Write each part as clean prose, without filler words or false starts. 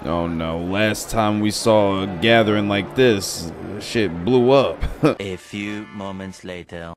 Oh no, last time we saw a gathering like this, shit blew up. A few moments later.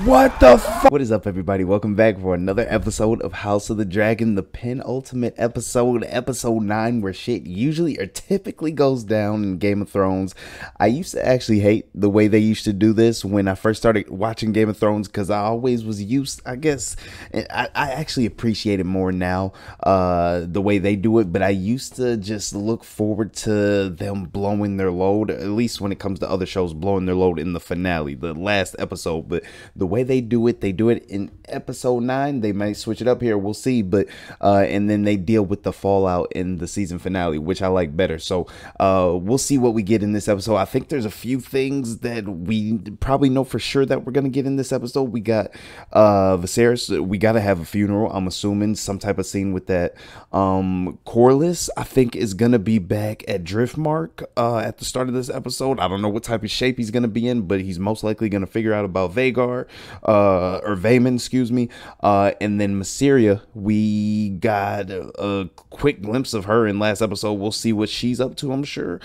What the fuck? What is up, everybody? Welcome back for another episode of House of the Dragon, the penultimate episode, episode 9, where shit usually or typically goes down in Game of Thrones. I used to actually hate the way they used to do this when I first started watching Game of Thrones, because I always was used, I guess, and I actually appreciate it more now, the way they do it, but I used to just look forward to them blowing their load, at least when it comes to other shows, blowing their load in the finale, the last episode. But the way they do it in episode 9. They might switch it up here, we'll see, but and then they deal with the fallout in the season finale, which I like better. So we'll see what we get in this episode. I think there's a few things that we probably know for sure that we're gonna get in this episode. We got Viserys. We gotta have a funeral, I'm assuming, some type of scene with that. Corlys, I think, is gonna be back at Driftmark at the start of this episode. I don't know what type of shape he's gonna be in, but he's most likely gonna figure out about Vhagar, or Vaemond, excuse me. And then Mysaria, we got a quick glimpse of her in last episode. We'll see what she's up to, I'm sure.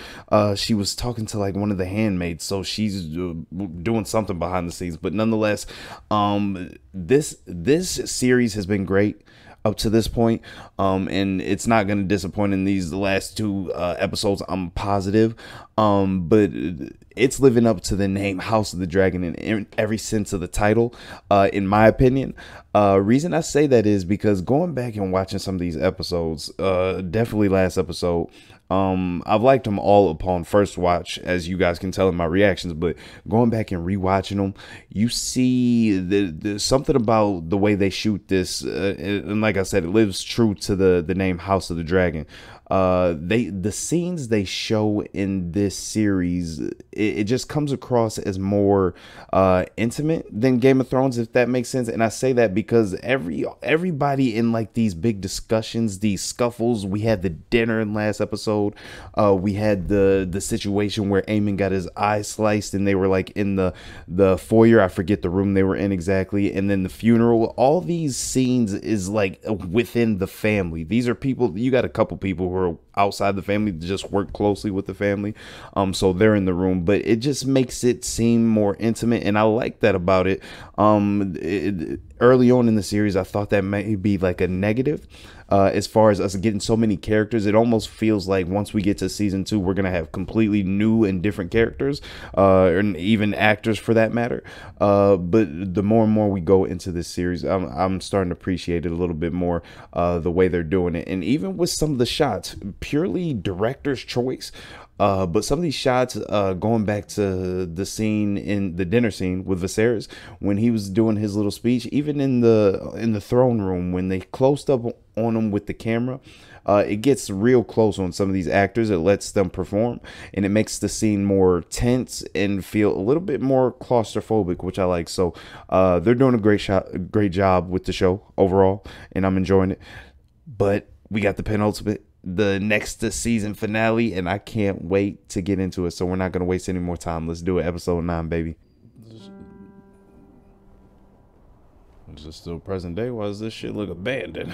She was talking to like one of the handmaids, so she's doing something behind the scenes. But nonetheless, this series has been great up to this point, and it's not going to disappoint in these last two episodes, I'm positive. But it's living up to the name House of the Dragon in every sense of the title, in my opinion. Reason I say that is because going back and watching some of these episodes, definitely last episode, I've liked them all upon first watch, as you guys can tell in my reactions, but going back and rewatching them, you see there's something about the way they shoot this, and like I said, it lives true to the name House of the Dragon. The scenes they show in this series, it just comes across as more intimate than Game of Thrones, if that makes sense. And I say that because everybody in like these big discussions, these scuffles, we had the dinner in last episode, we had the situation where Aemon got his eye sliced and they were like in the foyer, I forget the room they were in exactly, and then the funeral. All these scenes is like within the family. These are people, you got a couple people who are outside the family that just work closely with the family, so they're in the room, but it just makes it seem more intimate, and I like that about it. Early on in the series, I thought that may be like a negative, as far as us getting so many characters. It almost feels like once we get to season 2, we're gonna have completely new and different characters, and even actors for that matter. But the more and more we go into this series, I'm starting to appreciate it a little bit more, the way they're doing it, and even with some of the shots, purely director's choice. But some of these shots, going back to the scene in the dinner scene with Viserys when he was doing his little speech, even in the throne room when they closed up on him with the camera, it gets real close on some of these actors. It lets them perform, and it makes the scene more tense and feel a little bit more claustrophobic, which I like. So they're doing a great job with the show overall, and I'm enjoying it. But we got the next season finale, and I can't wait to get into it. So we're not going to waste any more time. Let's do it. Episode 9, baby. Is this still present day? Why does this shit look abandoned?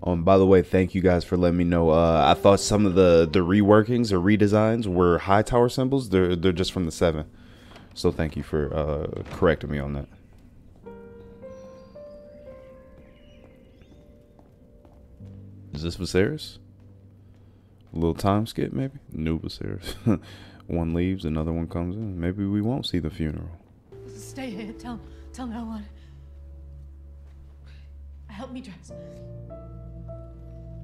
By the way, thank you guys for letting me know. I thought some of the reworkings or redesigns were high tower symbols. They're just from the 7. So thank you for correcting me on that. Is this Viserys? A little time skip, maybe? New Viserys. One leaves, another one comes in. Maybe we won't see the funeral. Stay here. Tell no one. Help me dress.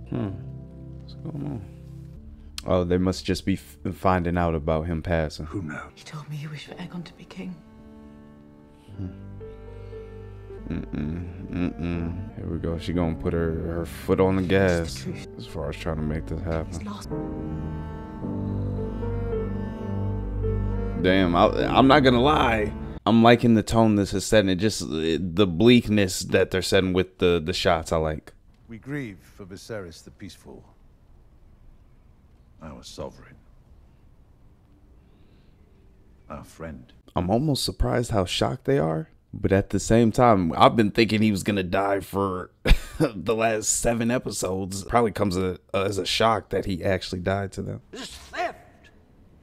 What's going on? Oh, they must just be finding out about him passing. Who knows? You told me you wished for Aegon to be king. Here we go. She gonna put her foot on the gas as far as trying to make this happen. Damn, I'm not gonna lie. I'm liking the tone this is setting. It just the bleakness that they're setting with the shots. I like. We grieve for Viserys the Peaceful, our sovereign, our friend. I'm almost surprised how shocked they are. But at the same time, I've been thinking he was going to die for the last 7 episodes. Probably comes as a shock that he actually died to them. It is theft.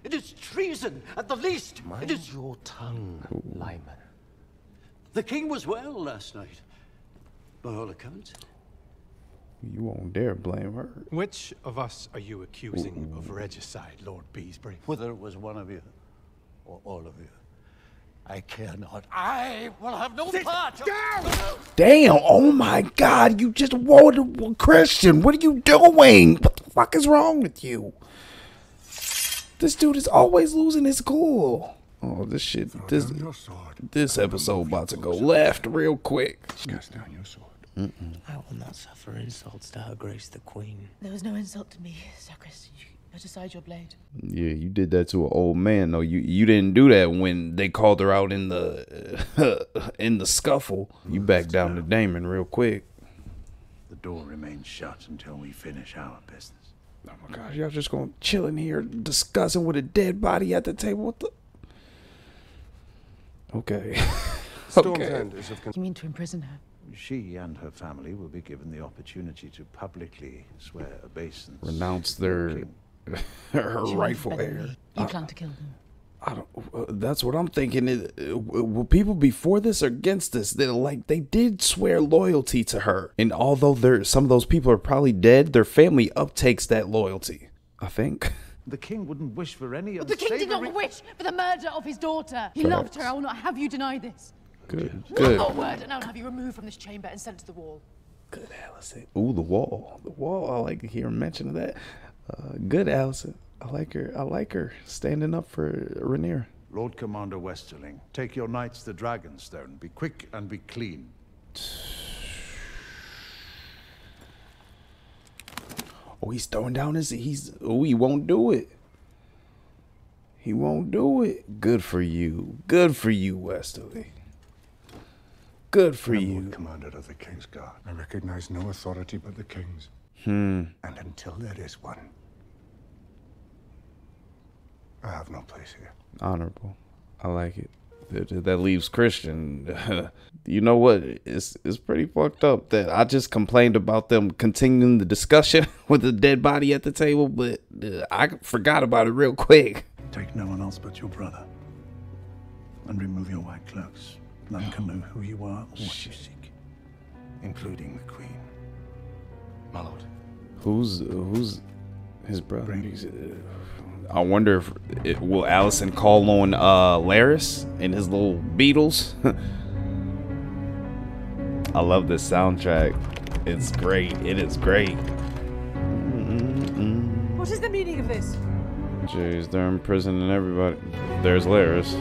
It is treason, at the least. Mind it is your tongue, Lyman. The king was well last night, by all accounts. You won't dare blame her. Which of us are you accusing of regicide, Lord Beesbury? Whether it was one of you or all of you, I care not. I will have no part. Damn, oh my God, you just voted Christian. What are you doing? What the fuck is wrong with you? This dude is always losing his cool. Oh, this shit, this episode about to go left real quick. Cast down your sword. I will not suffer insults to Her Grace the Queen. There was no insult to me, Sacris. You put aside your blade. Yeah, you did that to an old man. No, you didn't do that when they called her out in the in the scuffle. You backed down to Damon real quick. The door remains shut until we finish our business. Oh my gosh, y'all just gonna chill in here discussing with a dead body at the table? What the? Okay. Storm's End is of You mean to imprison her? She and her family will be given the opportunity to publicly swear obeisance. Renounce their her She rightful wants better than heir. me. You plan to kill them. I don't. That's what I'm thinking. Will people be for this or against this? They did swear loyalty to her, and although some of those people are probably dead, their family uptakes that loyalty. I think. The king wouldn't wish for any But the king did not wish for the murder of his daughter. He loved her. I will not have you deny this. Good. Not a word, and I will have you removed from this chamber and sent to the wall. Good, Allison. Ooh, the wall. The wall. I like to hear mention of that. Good, Allison. I like her standing up for Rhaenyra. Lord Commander Westerling, take your knights to Dragonstone. Be quick and be clean. Oh, he's throwing down he won't do it. He won't do it. Good for you. Good for you, Westerly. Good for you. Lord Commander of the King's Guard. I recognize no authority but the King's. And until there is one, I have no place here. Honorable. I like it. That leaves Christian. You know what? It's pretty fucked up that I just complained about them continuing the discussion with the dead body at the table, but I forgot about it real quick. Take no one else but your brother. And remove your white cloaks. None can know who you are or what you seek. Including the Queen. My lord. Who's his brother? I wonder if will Allison call on Laris and his little beetles. I love this soundtrack. It's great. It is great. What is the meaning of this? Jeez, they're imprisoning everybody. There's Laris.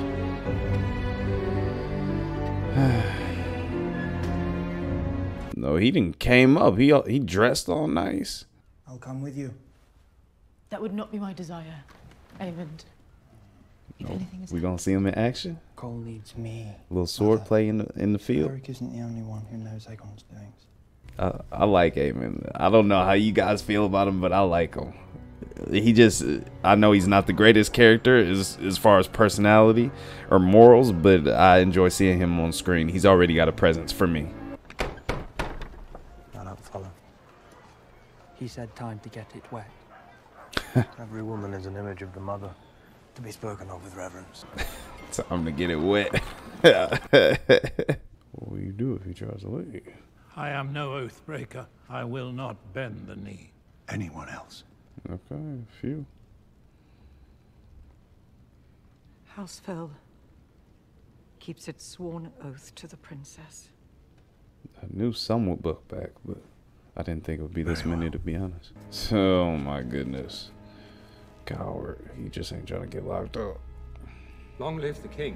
No, he didn't came up. He dressed all nice. I'll come with you. That would not be my desire, Aemond. If anything is We gonna see him in action. Cole needs me. A little sword play in the field. Eric isn't the only one who knows Aegon's doings. I like Aemon. I don't know how you guys feel about him, but I like him. I know he's not the greatest character as far as personality or morals, but I enjoy seeing him on screen. He's already got a presence for me. I don't follow. He said time to get it wet. Every woman is an image of the mother, to be spoken of with reverence. Time to get it wet. What will you do if he tries to leave? I am no oath breaker. I will not bend the knee. Anyone else? Okay, phew. House Fell keeps its sworn oath to the princess. I knew some would book back, but I didn't think it would be this many, to be honest. Oh my goodness. Coward. He just ain't trying to get locked up. Long live the king.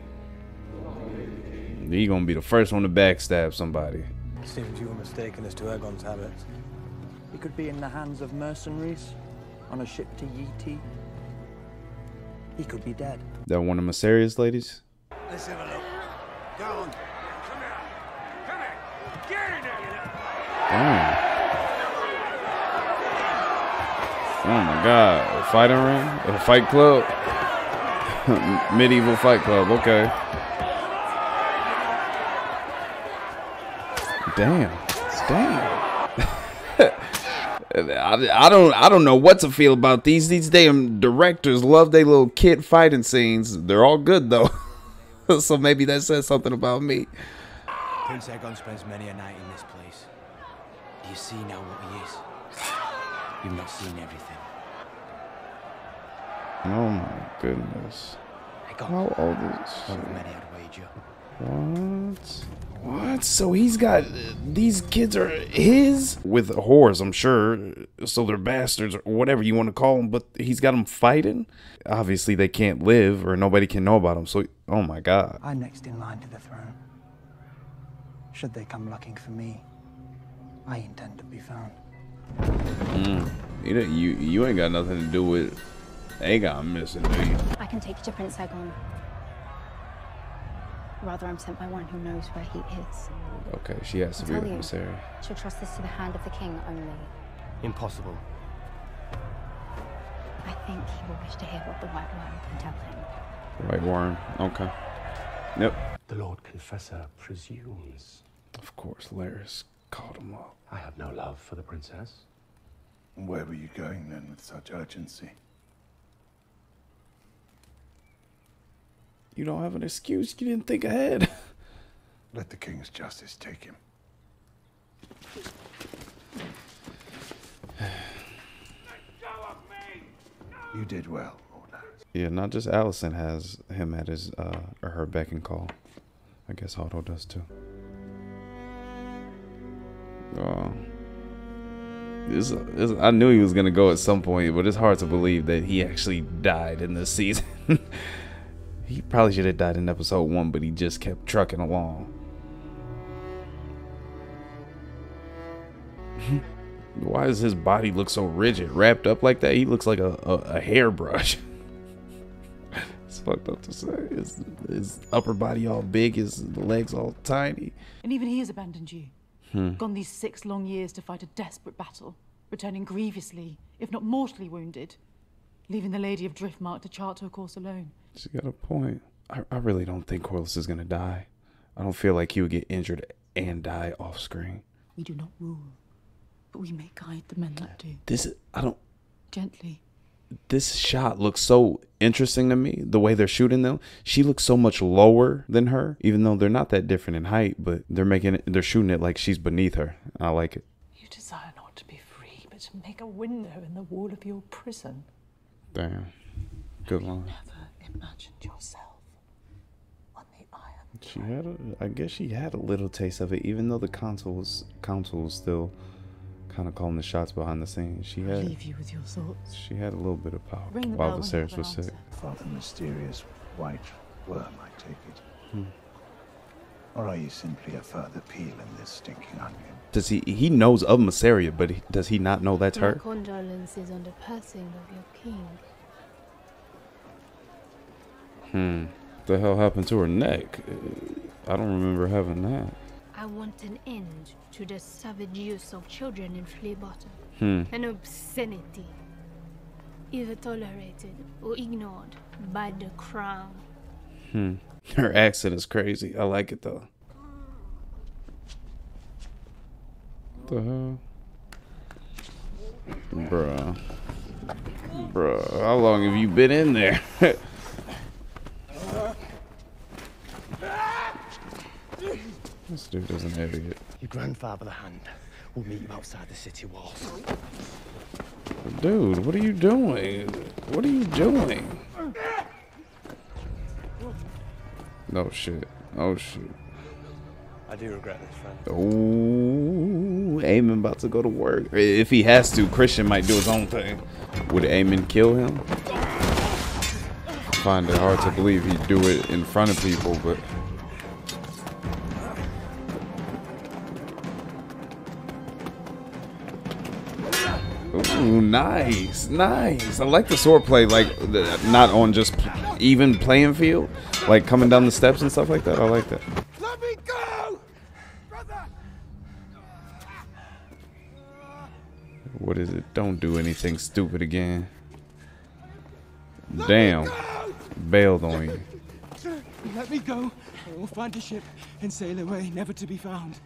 He gonna be the first one to backstab somebody. Seems you were mistaken as to Aegon's habits. He could be in the hands of mercenaries, on a ship to Yee. He could be dead. That one of my serious ladies? Let's have a look. Go on. Come here. Come here. Get in there. Damn. Oh my god. A fighting ring? A fight club? Medieval fight club. Okay. Damn. I don't know what to feel about these. These damn directors love their little kid fighting scenes. They're all good though. So maybe that says something about me. Prince Aegon spends many a night in this place. Do you see now what he is? You've not seen everything. Oh my goodness. Aegon. How old is she? One of many I'd wager. What? So he's got these kids are his with whores, I'm sure. So they're bastards or whatever you want to call them. But he's got them fighting. Obviously, they can't live or nobody can know about them. So, oh my God. I'm next in line to the throne. Should they come looking for me, I intend to be found. You ain't got nothing to do with Aegon missing, do you? I can take you to Prince Aegon. Rather, I'm sent by one who knows where he is. Okay, she has to be with Miss Harry. She'll trust this to the hand of the king only. Impossible. I think he will wish to hear what the White Worm can tell him. White Worm, okay. Yep. The Lord Confessor presumes. Of course, Larys called him up. I have no love for the princess. Where were you going then with such urgency? You don't have an excuse. You didn't think ahead. Let the king's justice take him. You did well, Lord Larys. Yeah, not just Allison has him at his or her beck and call. I guess Otto does too. I knew he was gonna go at some point, but it's hard to believe that he actually died in this season. He probably should have died in episode 1, but he just kept trucking along. Why does his body look so rigid, wrapped up like that? He looks like a hairbrush. It's fucked up to say. His upper body all big, his legs all tiny. And even he has abandoned you. Gone these 6 long years to fight a desperate battle, returning grievously, if not mortally wounded, leaving the Lady of Driftmark to chart her course alone. She got a point. I really don't think Corlys is gonna die. I don't feel like he would get injured and die off screen. We do not rule, but we may guide the men that do. Gently. This shot looks so interesting to me, the way they're shooting them. She looks so much lower than her, even though they're not that different in height, but they're shooting it like she's beneath her. I like it. You desire not to be free, but to make a window in the wall of your prison. Damn. Good line. Never imagined yourself on the Iron I guess she had a little taste of it, even though the council was still kind of calling the shots behind the scenes. Leave you with your thoughts. She had a little bit of power while Viserys was sick. Father mysterious white worm, I take it. Or are you simply a further peel in this stinking onion? Does he knows of Mysaria, but does he not know that's her? My condolences on the passing of your king. The hell happened to her neck? I don't remember having that. I want an end to the savage use of children in flea bottom. An obscenity, either tolerated or ignored by the crown. Her accent is crazy. I like it though. What the hell? Bruh, how long have you been in there? This dude is an idiot. Your grandfather, the Hand, will meet you outside the city walls. Dude, what are you doing? What are you doing? No shit. Oh shit. I do regret this, friend. Oh, Aemon about to go to work. If he has to, Christian might do his own thing. Would Aemon kill him? I find it hard to believe he'd do it in front of people, but... Ooh, nice. I like the swordplay, like not on just even playing field, like coming down the steps and stuff like that. I like that. Let me go, brother. What is it? Don't do anything stupid again. Damn, bailed on you. Let me go. We'll find a ship and sail away, never to be found.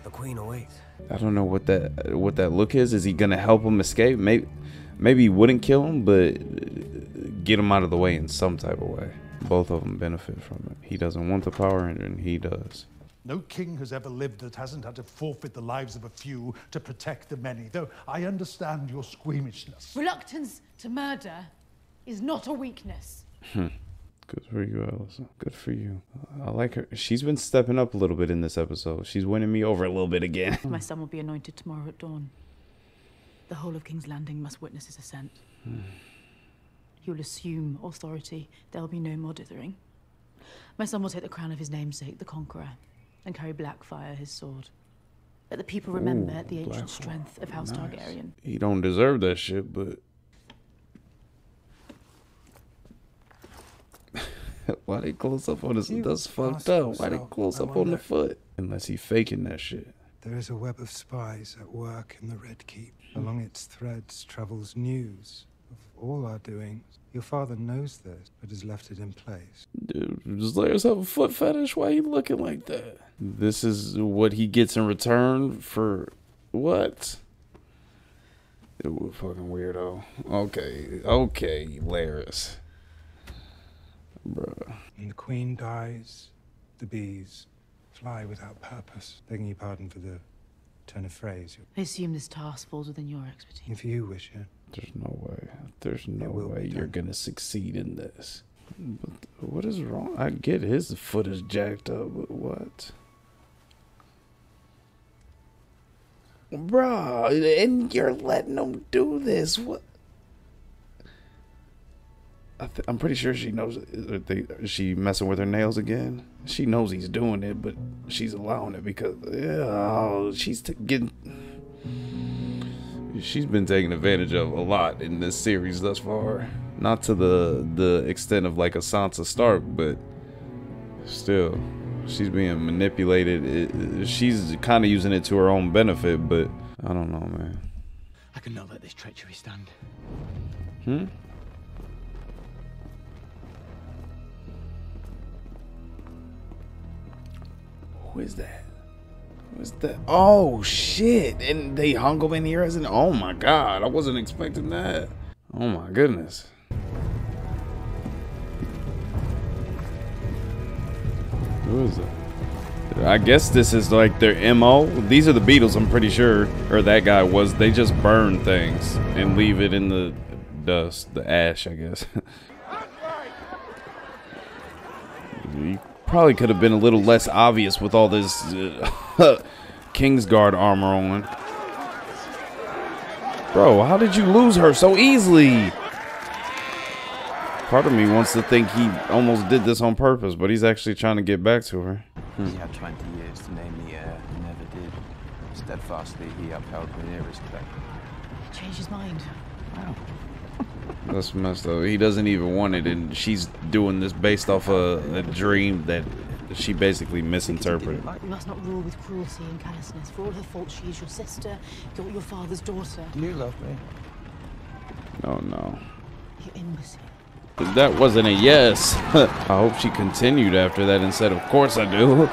The Queen awaits. I don't know what that look is. Is he gonna help him escape? Maybe he wouldn't kill him, but get him out of the way in some type of way. Both of them benefit from it. He doesn't want the power, and he does. No king has ever lived that hasn't had to forfeit the lives of a few to protect the many, though I understand your squeamishness. Reluctance to murder is not a weakness. Good for you, Allison. Good for you. I like her. She's been stepping up a little bit in this episode. She's winning me over a little bit again. My son will be anointed tomorrow at dawn. The whole of King's Landing must witness his ascent. He will assume authority. There will be no more dithering. My son will take the crown of his namesake, the Conqueror, and carry Blackfire, his sword. Let the people remember the ancient strength of House Targaryen. He don't deserve that shit, but... Why they close up on his... That's fucked up. Why they close up on the foot? Unless he faking that shit. There is a web of spies at work in the Red Keep. Along its threads travels news of all our doings. Your father knows this, but has left it in place. Dude, does Larys have a foot fetish? Why he looking like that? This is what he gets in return for what? Ooh, fucking weirdo. Okay, Larys. Bruh. When the Queen dies, the bees fly without purpose. Begging your pardon for the turn of phrase. I assume this task falls within your expertise. If you wish it. There's no way. There's no way you're gonna succeed in this. But what is wrong? I get his foot is jacked up, but what? Bruh, and you're letting him do this. What? I'm pretty sure she knows. Is she messing with her nails again? She knows he's doing it, but she's allowing it because she's been taken advantage of a lot in this series thus far. Not to the extent of like a Sansa Stark, but still, she's being manipulated. She's kind of using it to her own benefit, but I don't know, man. I cannot let this treachery stand. Who is that? Who is that? Oh shit! And they hung him in here as an. Oh my god! I wasn't expecting that. Oh my goodness. Who is that? I guess this is like their MO. These are the Beatles, I'm pretty sure. Or that guy was. They just burn things and leave it in the dust, the ash, I guess. Probably could have been a little less obvious with all this Kingsguard armor on. Bro, how did you lose her so easily? Part of me wants to think he almost did this on purpose, but he's actually trying to get back to her. He had 20 years to name the heir and never did. Steadfastly, he upheld Rhaenyra's claim. He changed his mind. Wow. That's messed up. He doesn't even want it, and she's doing this based off a dream that she basically misinterpreted. You must not rule with cruelty and callousness. For all her faults, she is your sister, your father's daughter. Do you love me? No. You imbecile. That wasn't a yes. I hope she continued after that and said, of course I do.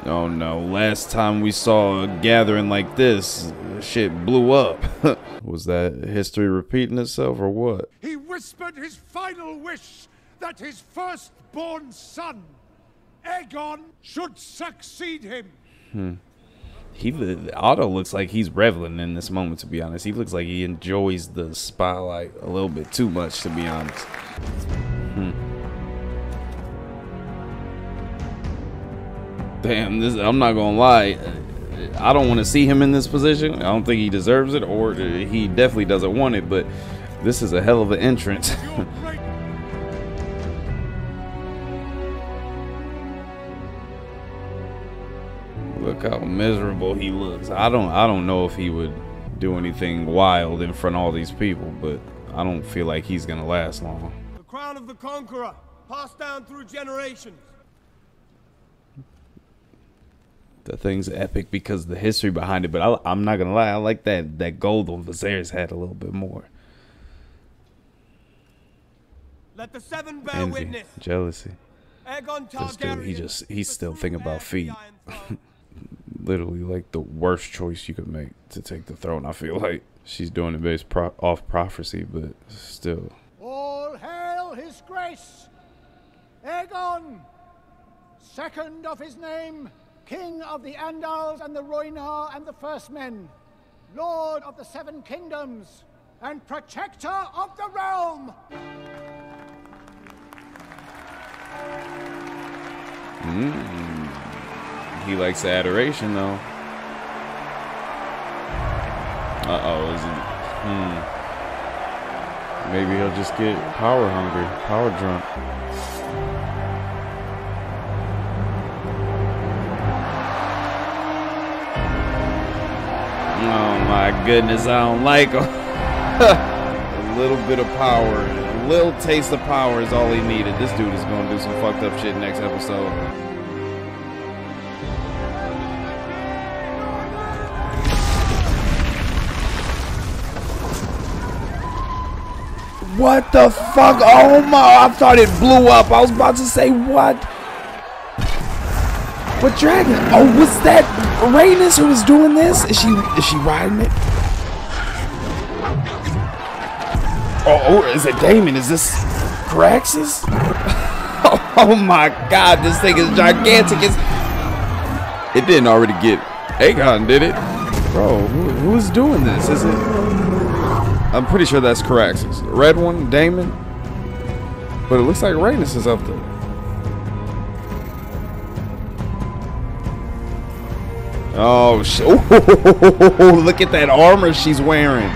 Oh no, last time we saw a gathering like this, shit blew up. Was that history repeating itself or what? He whispered his final wish that his firstborn son, Aegon, should succeed him. Otto looks like he's reveling in this moment, to be honest. He looks like he enjoys the spotlight a little bit too much, to be honest. Damn, I'm not gonna lie. I don't want to see him in this position. I don't think he deserves it, or he definitely doesn't want it, but this is a hell of an entrance. Look how miserable he looks. I don't know if he would do anything wild in front of all these people, but I don't feel like he's gonna last long. The crown of the Conqueror, passed down through generations. The thing's epic because of the history behind it, but I'm not gonna lie, I like that gold on Viserys had a little bit more. Let the seven bear Envy, witness. jealousy. This dude, he's still thinking about feet. Literally like the worst choice you could make to take the throne. I feel like she's doing it based off prophecy, but still. All hail his grace, Aegon, second of his name, King of the Andals and the Rhoynar and the First Men, Lord of the Seven Kingdoms, and Protector of the Realm. He likes the adoration, though. Uh-oh, is it? Maybe he'll just get power hungry, power drunk. Oh my goodness, I don't like him. A little bit of power, a little taste of power is all he needed. This dude is gonna do some fucked up shit next episode. What the fuck? Oh my, I thought it blew up. I was about to say what? What dragon? Oh, was that Rhaenys who was doing this? Is she riding it? Oh, is it Daemon? Is this Caraxes? Oh my god, this thing is gigantic. It didn't already get Aegon, did it? Bro, who's doing this? Is it? I'm pretty sure that's Caraxes. The red one, Daemon. But it looks like Rhaenys is up there. Oh, shit. Oh, look at that armor she's wearing.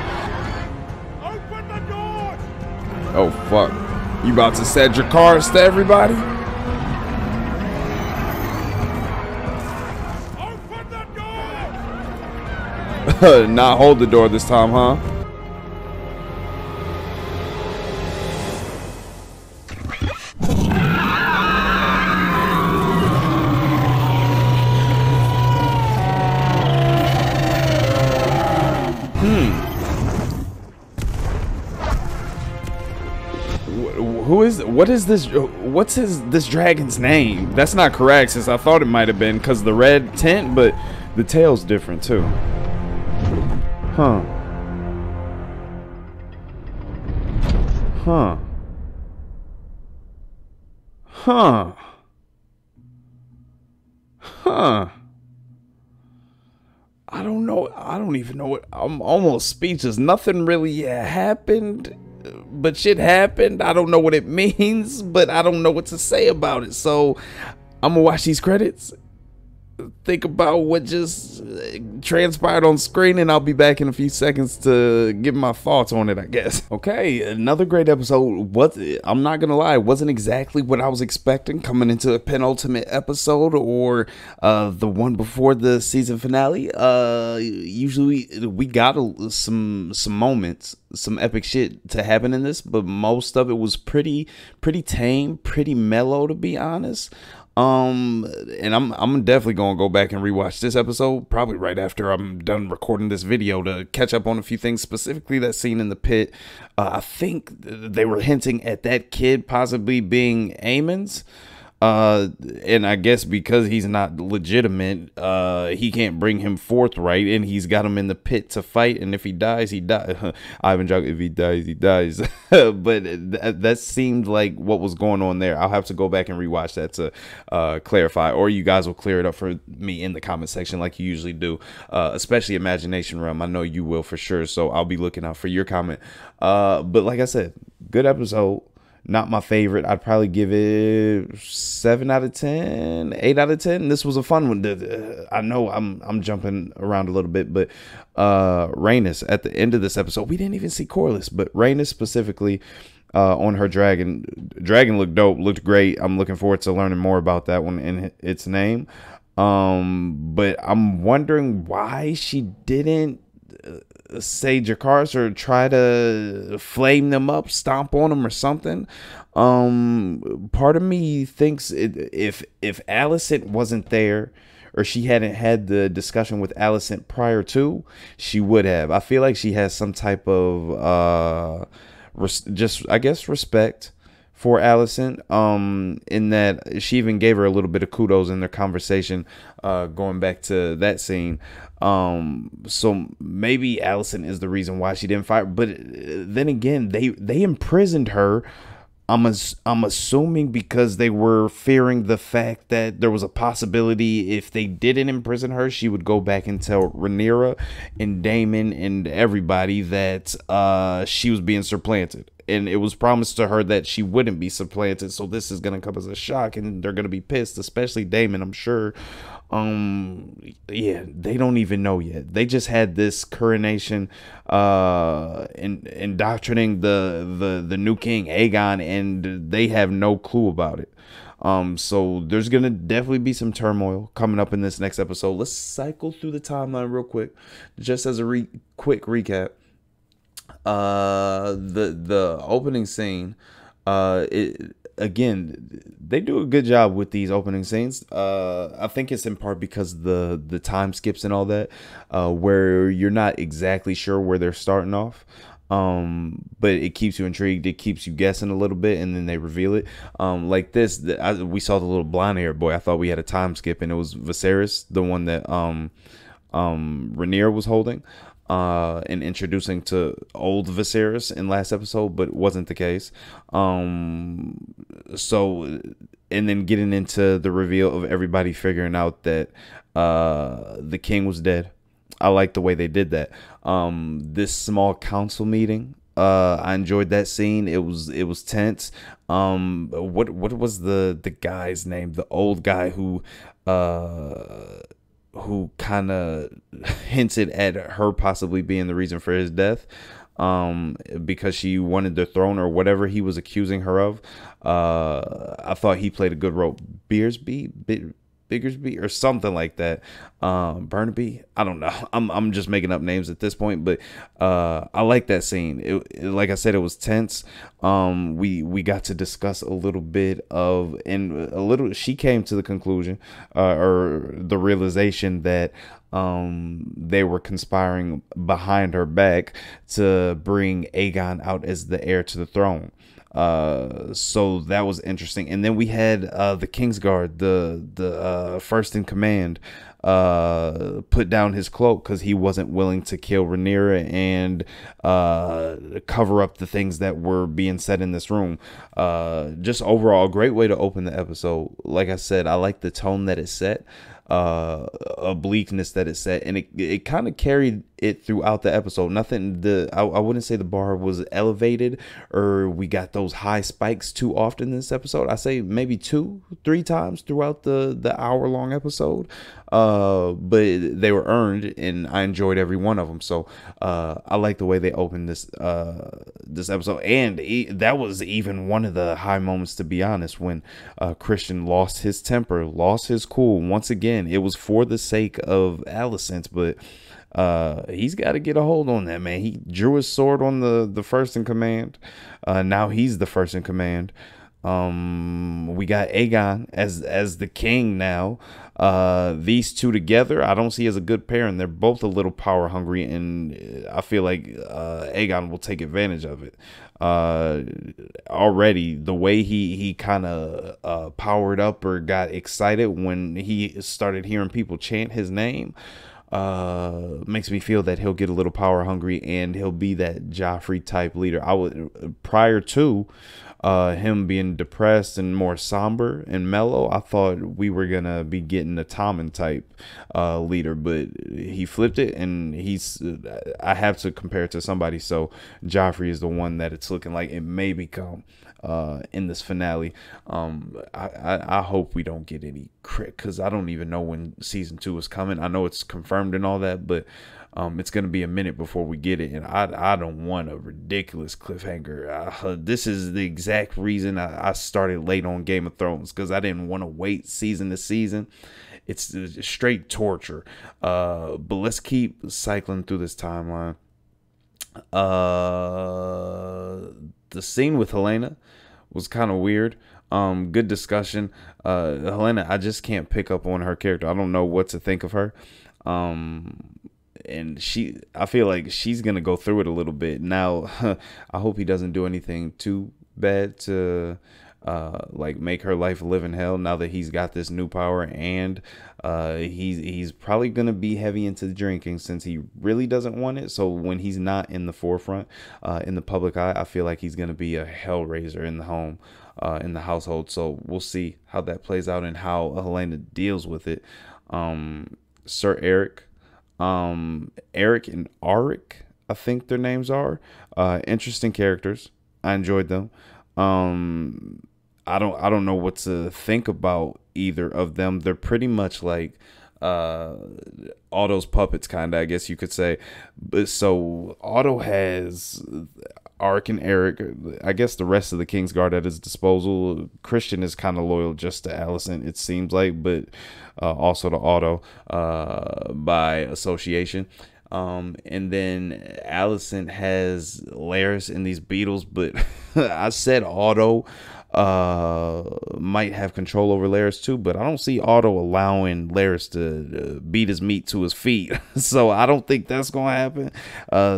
Open the door! Oh, fuck. You about to set your cards to everybody? Open the door! Not hold the door this time, huh? What's this dragon's name? That's not Caraxes. I thought it might have been because the red tint, but the tail's different too. Huh. Huh. Huh. Huh. I don't know. I don't even know what. I'm almost speechless. Nothing really happened. But shit happened. I don't know what it means, but I don't know what to say about it. So I'm gonna watch these credits, think about what just transpired on screen, and I'll be back in a few seconds to give my thoughts on it, I guess. Okay, another great episode. I'm not gonna lie, it wasn't exactly what I was expecting coming into a penultimate episode or the one before the season finale. Usually we got some moments, some epic shit to happen in this, but most of it was pretty tame, pretty mellow, to be honest. And I'm definitely gonna go back and rewatch this episode probably right after I'm done recording this video to catch up on a few things, specifically that scene in the pit. I think they were hinting at that kid possibly being Aemon's. And I guess because he's not legitimate, he can't bring him forth right, and he's got him in the pit to fight, and if he dies, he dies. I haven't joked, if he dies, he dies. But that seemed like what was going on there. I'll have to go back and rewatch that to clarify, or you guys will clear it up for me in the comment section like you usually do, especially Imagination Realm. I know you will for sure, so I'll be looking out for your comment. But like I said, good episode. Not my favorite. I'd probably give it 7 out of 10, 8 out of 10. This was a fun one. I know I'm jumping around a little bit, but Rhaenys at the end of this episode, we didn't even see Corlys, but Rhaenys specifically on her dragon. Dragon looked dope, looked great. I'm looking forward to learning more about that one and its name. But I'm wondering why she didn't say Jakars or try to flame them up, stomp on them or something. Part of me thinks if Alicent wasn't there, or she hadn't had the discussion with Alicent prior to, she would have. I feel like she has some type of just, I guess, respect for Alicent, in that she even gave her a little bit of kudos in their conversation, going back to that scene. So maybe Alicent is the reason why she didn't fight. But then again, they imprisoned her. I'm assuming because they were fearing the fact that there was a possibility if they didn't imprison her, she would go back and tell Rhaenyra and Daemon and everybody that she was being supplanted. And it was promised to her that she wouldn't be supplanted. So this is going to come as a shock, and they're going to be pissed, especially Daemon, I'm sure. Yeah, they don't even know yet. They just had this coronation, indoctrinating the new king Aegon, and they have no clue about it. So there's gonna definitely be some turmoil coming up in this next episode. Let's cycle through the timeline real quick, just as a quick recap. The opening scene, again, they do a good job with these opening scenes. I think it's in part because the time skips and all that, where you're not exactly sure where they're starting off. But it keeps you intrigued. It keeps you guessing a little bit, and then they reveal it. Like this, we saw the little blonde haired boy. I thought we had a time skip, and it was Viserys, the one that Rhaenyra was holding, and introducing to old Viserys in last episode, but it wasn't the case. So, and then getting into the reveal of everybody figuring out that the king was dead. I like the way they did that. This small council meeting, I enjoyed that scene. It was tense. What was the guy's name? The old guy who kind of hinted at her possibly being the reason for his death, because she wanted the throne or whatever he was accusing her of. I thought he played a good role. Biggersby or something like that. Burnaby, I don't know. I'm just making up names at this point, but I like that scene. It, like I said, it was tense. We got to discuss a little bit of, and a little, she came to the conclusion, or the realization that they were conspiring behind her back to bring Aegon out as the heir to the throne. So that was interesting. And then we had the Kingsguard, the first in command, put down his cloak because he wasn't willing to kill Rhaenyra and cover up the things that were being said in this room. Just overall, a great way to open the episode. Like I said, I like the tone that it set, a bleakness that it set, and it kind of carried it throughout the episode. Nothing, I wouldn't say the bar was elevated or we got those high spikes too often in this episode. I say maybe 2-3 times throughout the hour-long episode, but they were earned, and I enjoyed every one of them. So I like the way they opened this episode, and that was even one of the high moments, to be honest, when Christian lost his temper, lost his cool. Once again, it was for the sake of Alicent, but he's got to get a hold on that, man. He drew his sword on the first in command. Now he's the first in command. We got Aegon as the king now. These two together, I don't see as a good pair, and they're both a little power hungry, and I feel like Aegon will take advantage of it. Already the way he kind of powered up or got excited when he started hearing people chant his name, makes me feel that he'll get a little power hungry, and he'll be that Joffrey type leader. Prior to him being depressed and more somber and mellow, I thought we were gonna be getting a Tommen type leader, but he flipped it, and I have to compare it to somebody. So Joffrey is the one that it's looking like it may become in this finale. I hope we don't get any crit, because I don't even know when season 2 is coming. I know it's confirmed and all that, but it's going to be a minute before we get it, and I don't want a ridiculous cliffhanger. This is the exact reason I started late on Game of Thrones, because I didn't want to wait season to season. It's straight torture. But let's keep cycling through this timeline. The scene with Helena was kind of weird. Good discussion. Helena, I just can't pick up on her character. I don't know what to think of her. And I feel like she's gonna go through it a little bit now. I hope he doesn't do anything too bad to like make her life live in hell now that he's got this new power, and he's probably gonna be heavy into drinking since he really doesn't want it. So when he's not in the forefront in the public eye, I feel like he's gonna be a hellraiser in the home, in the household. So we'll see how that plays out and how Helena deals with it. Sir Eric, Eric and Auric, I think their names are, interesting characters. I enjoyed them. I don't know what to think about either of them. They're pretty much like Otto's puppets, kind of, I guess you could say. But so Otto has Auric and Eric, I guess the rest of the Kingsguard at his disposal. Christian is kind of loyal just to Alicent, it seems like, but also to Otto by association. And then Alicent has Laris and these beetles, but I said Otto might have control over Laris too, but I don't see Otto allowing Laris to beat his meat to his feet. So I don't think that's gonna happen.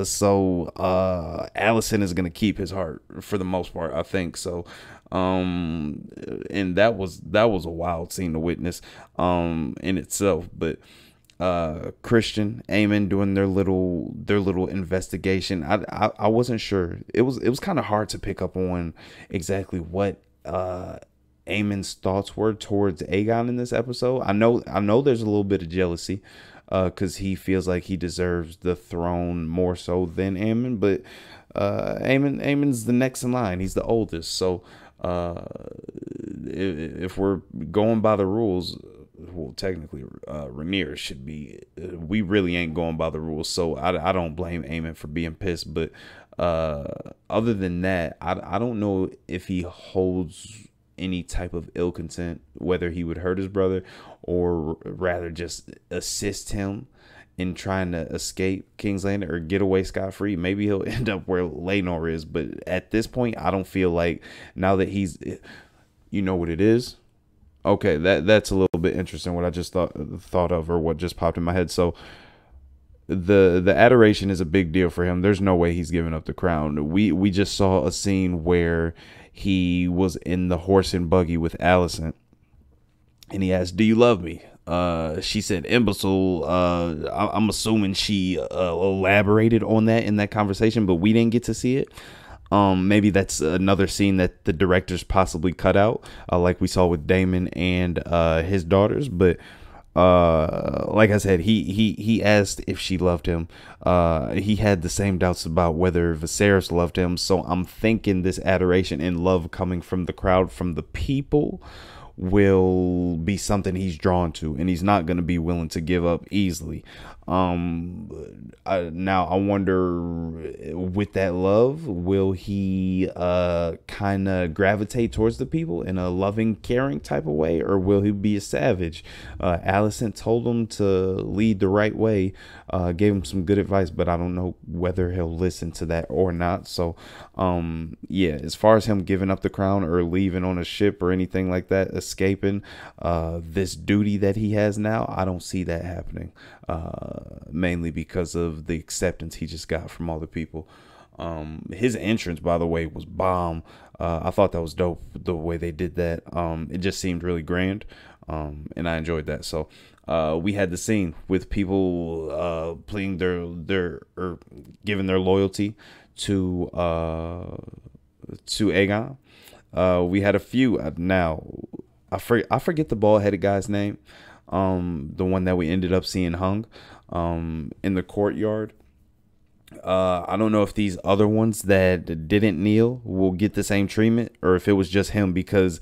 So Alicent is gonna keep his heart for the most part, I think. So and that was a wild scene to witness in itself. But Christian, Aemon doing their little investigation. I wasn't sure. It was kind of hard to pick up on exactly what Aemon's thoughts were towards Aegon in this episode. I know there's a little bit of jealousy because he feels like he deserves the throne more so than Aemon, but Aemon's the next in line. He's the oldest, so if we're going by the rules, well, technically, Rhaenyra should be. We really ain't going by the rules, so I don't blame Aemon for being pissed. But other than that, I don't know if he holds any type of ill content, whether he would hurt his brother or rather just assist him in trying to escape King's Landing or get away scot-free. Maybe he'll end up where Laenor is, but at this point, I don't feel like, now that he's, you know what it is. Okay, that's a little bit interesting. What I just thought of, or what just popped in my head. So the adoration is a big deal for him. There's no way he's giving up the crown. We just saw a scene where he was in the horse and buggy with Alicent, and he asked, "Do you love me?" She said, "Imbecile." I'm assuming she elaborated on that in that conversation, but we didn't get to see it. Maybe that's another scene that the directors possibly cut out, like we saw with Daemon and his daughters. But like I said, he asked if she loved him. He had the same doubts about whether Viserys loved him. So I'm thinking this adoration and love coming from the crowd, from the people, will be something he's drawn to, and he's not going to be willing to give up easily. Now I wonder, with that love, will he kind of gravitate towards the people in a loving, caring type of way, or will he be a savage? Alicent told him to lead the right way, gave him some good advice, but I don't know whether he'll listen to that or not. So yeah, as far as him giving up the crown or leaving on a ship or anything like that, escaping this duty that he has now, I don't see that happening, mainly because of the acceptance he just got from all the people. His entrance, by the way, was bomb. I thought that was dope, the way they did that. It just seemed really grand, and I enjoyed that. So we had the scene with people pleading their or giving their loyalty to Aegon. We had a few. Now I forget the bald-headed guy's name, the one that we ended up seeing hung in the courtyard. I don't know if these other ones that didn't kneel will get the same treatment, or if it was just him, because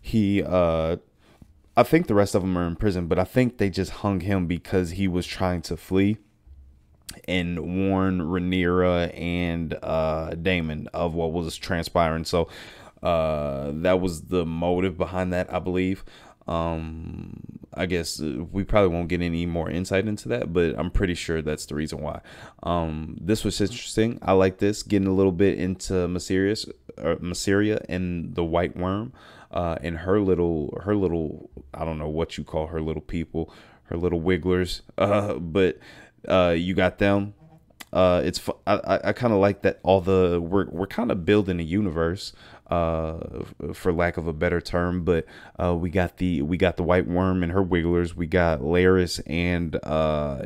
he I think the rest of them are in prison, but I think they just hung him because he was trying to flee and warn Rhaenyra and Daemon of what was transpiring. So that was the motive behind that, I believe. I guess we probably won't get any more insight into that, but I'm pretty sure that's the reason why. This was interesting. I like this, getting a little bit into Mysaria and the White Worm, and her little, I don't know what you call her little people, her little wigglers. But you got them. I kind of like that. We're kind of building a universe for lack of a better term. But we got the White Worm and her wigglers. We got Laris and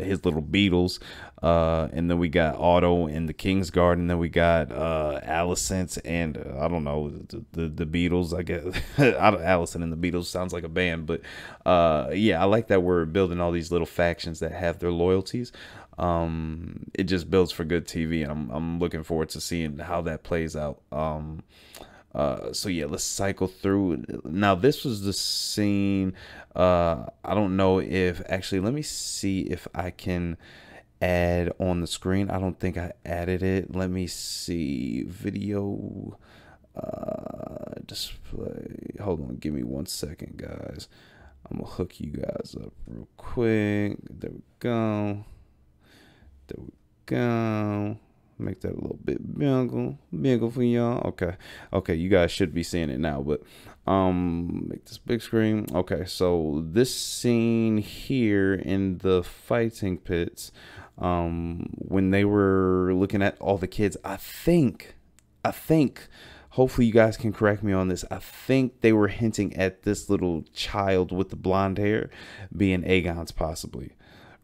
his little beetles. And then we got Otto and the Kingsguard, and then we got Alicent and I don't know, the Beatles, I guess. Alicent and the Beatles sounds like a band, but yeah, I like that we're building all these little factions that have their loyalties. It just builds for good TV, and I'm looking forward to seeing how that plays out. So yeah, let's cycle through. Now this was the scene. I don't know if actually, let me see if I can add on the screen. I don't think I added it. Let me see. Video display. Hold on, give me 1 second, guys. I'm gonna hook you guys up real quick. There we go. There we go. Make that a little bit bigger for y'all. Okay, you guys should be seeing it now, but make this big screen. Okay, so this scene here in the fighting pits, when they were looking at all the kids, I think, hopefully you guys can correct me on this, I think they were hinting at this little child with the blonde hair being Aegon's possibly,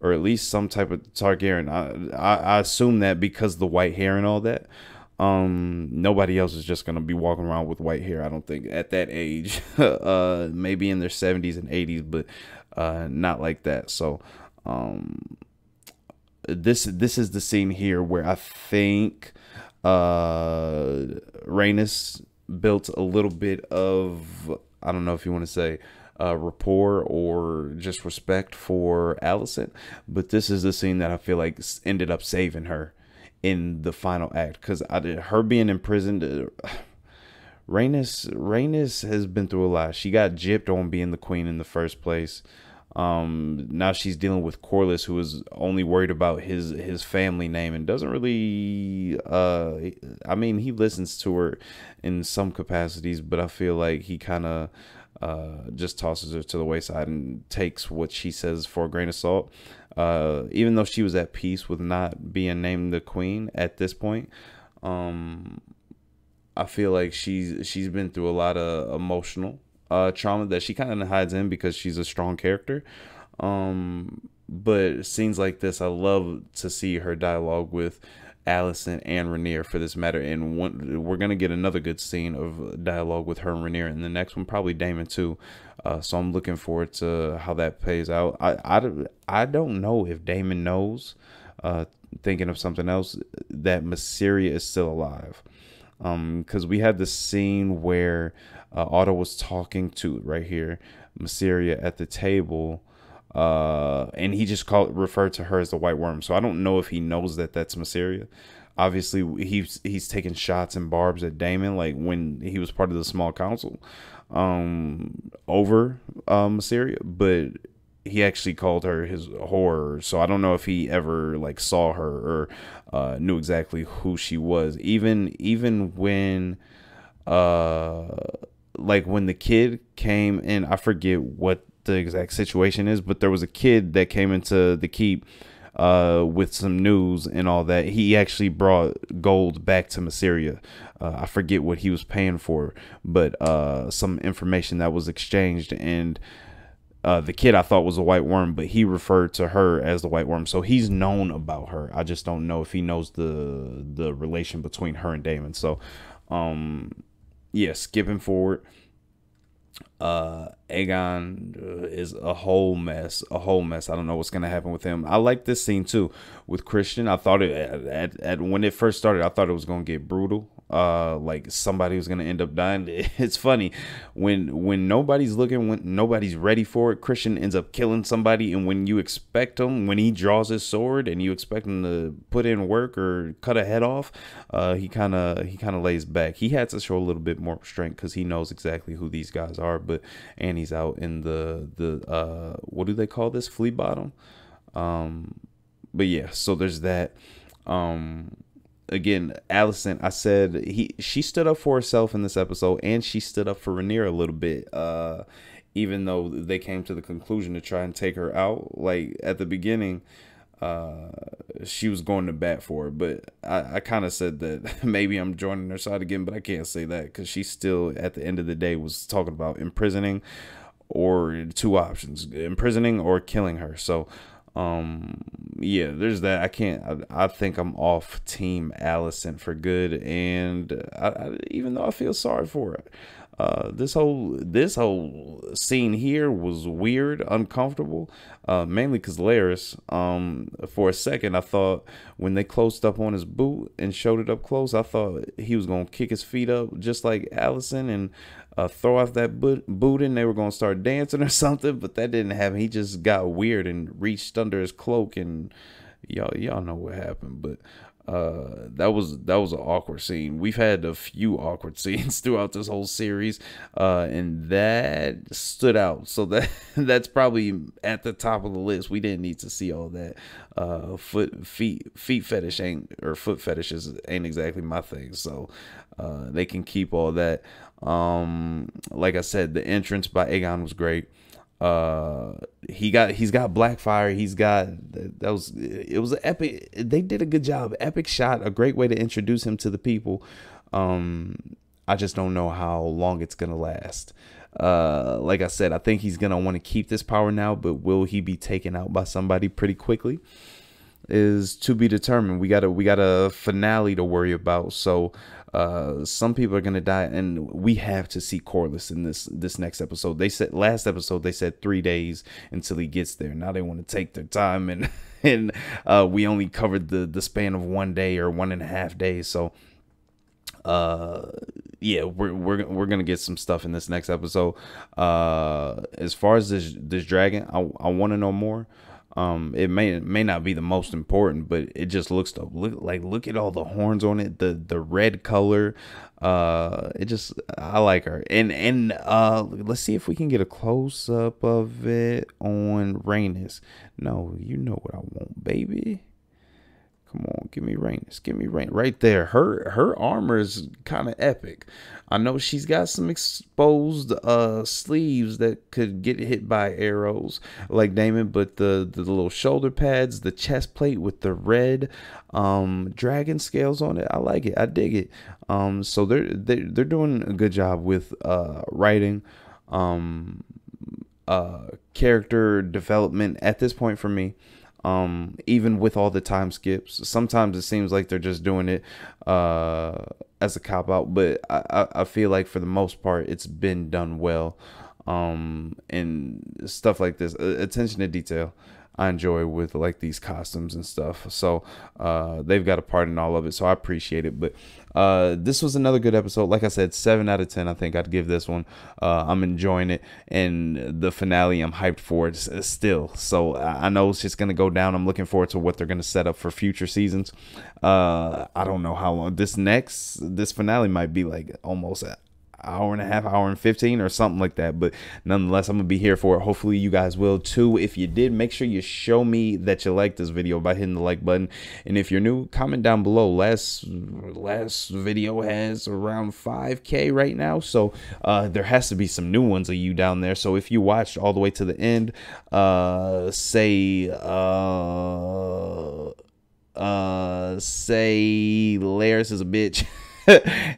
or at least some type of Targaryen. I assume that because the white hair and all that. Nobody else is just gonna be walking around with white hair, I don't think, at that age. Maybe in their 70s and 80s, but not like that. So this is the scene here where I think Rhaenys built a little bit of, I don't know if you want to say rapport or just respect for Alicent, but this is the scene that I feel like ended up saving her in the final act, because her being imprisoned, Rhaenys has been through a lot. She got gypped on being the queen in the first place. Now she's dealing with Corlys, who is only worried about his family name and doesn't really I mean, he listens to her in some capacities, but I feel like he kind of just tosses her to the wayside and takes what she says for a grain of salt. Even though she was at peace with not being named the queen at this point, I feel like she's been through a lot of emotional trauma that she kind of hides in because she's a strong character. But scenes like this, I love to see her dialogue with Alicent and Rhaenyra for this matter, and we're gonna get another good scene of dialogue with her and Rhaenyra in the next one, probably Daemon too. So I'm looking forward to how that plays out. I don't know if Daemon knows, thinking of something else, that Mysaria is still alive, because we had this scene where Otto was talking to, right here, Mysaria at the table, and he just referred to her as the White Worm. So I don't know if he knows that that's Mysaria. Obviously, he's taking shots and barbs at Daemon, like when he was part of the small council, over Mysaria, but he actually called her his whore. So I don't know if he ever like saw her or knew exactly who she was. Even when like when the kid came in, I forget what the exact situation is, but there was a kid that came into the keep with some news and all that. He actually brought gold back to Mysaria. I forget what he was paying for, but some information that was exchanged, and the kid I thought was a White Worm, but he referred to her as the White Worm. So he's known about her. I just don't know if he knows the relation between her and Daemon. So yeah, skipping forward, Aegon is a whole mess. I don't know what's gonna happen with him. I like this scene too with Christian. I thought it at when it first started, I thought it was gonna get brutal. Like somebody was gonna end up dying. It's funny when nobody's looking, when nobody's ready for it, Christian ends up killing somebody, and when you expect him, when he draws his sword and you expect him to put in work or cut a head off, he kind of lays back. He had to show a little bit more strength because he knows exactly who these guys are. And he's out in the what do they call this, flea bottom? But yeah, so there's that. Again, Alicent, I said she stood up for herself in this episode, and she stood up for Rhaenyra a little bit, even though they came to the conclusion to try and take her out. Like at the beginning, she was going to bat for her. But I kind of said that maybe I'm joining her side again, but I can't say that because she still, at the end of the day, was talking about imprisoning, or 2 options: imprisoning or killing her. So yeah, there's that. I think I'm off Team Allison for good, and even though I feel sorry for her, this whole scene here was weird, uncomfortable, mainly because Laris, for a second I thought when they closed up on his boot and showed it up close, I thought he was gonna kick his feet up just like Allison and throw off that boot and they were gonna start dancing or something, but that didn't happen. He just got weird and reached under his cloak, and y'all know what happened. But that was an awkward scene. We've had a few awkward scenes throughout this whole series, and that stood out. So that's probably at the top of the list. We didn't need to see all that. Feet fetish foot fetishes ain't exactly my thing, so they can keep all that. Like I said, the entrance by Aegon was great. He's got Blackfire. It was an epic. They did a good job. Epic shot, a great way to introduce him to the people. I just don't know how long it's gonna last. Like I said, I think he's gonna want to keep this power now, but will he be taken out by somebody pretty quickly is to be determined. We got a finale to worry about. So some people are gonna die, and we have to see Corlys in this next episode. They said last episode 3 days until he gets there. Now they want to take their time, and we only covered the span of 1 day or 1.5 days. So yeah, we're gonna get some stuff in this next episode. As far as this dragon, I want to know more. It may not be the most important, but it just looks look at all the horns on it, the red color. I like her. And let's see if we can get a close up of it on Rhaenys. No, you know what I want, baby. Come on, give me Rhaenys. Give me Rhaenys. Right there. Her armor is kind of epic. I know she's got some exposed sleeves that could get hit by arrows like Daemon, but the little shoulder pads, the chest plate with the red dragon scales on it, I like it. I dig it. So they're doing a good job with writing, character development at this point for me. Even with all the time skips, sometimes it seems like they're just doing it as a cop out, but I feel like for the most part it's been done well. And stuff like this, attention to detail, I enjoy with like these costumes and stuff. So they've got a part in all of it, so I appreciate it. But this was another good episode. Like I said, 7 out of 10 I think I'd give this one. I'm enjoying it, and the finale I'm hyped for it still. So I know it's just gonna go down. I'm looking forward to what they're gonna set up for future seasons. I don't know how long this finale might be, like almost hour and a half, hour and 15 or something like that, but nonetheless I'm gonna be here for it. Hopefully you guys will too. If you did, make sure you show me that you like this video by hitting the like button, and if you're new, comment down below. Last video has around 5K right now, so there has to be some new ones of you down there. So if you watched all the way to the end, say Laris is a bitch.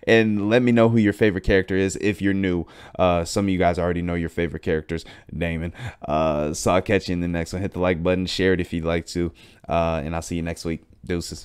And let me know who your favorite character is if you're new. Some of you guys already know your favorite characters, Daemon. So I'll catch you in the next one. Hit the like button, share it if you'd like to, and I'll see you next week. Deuces.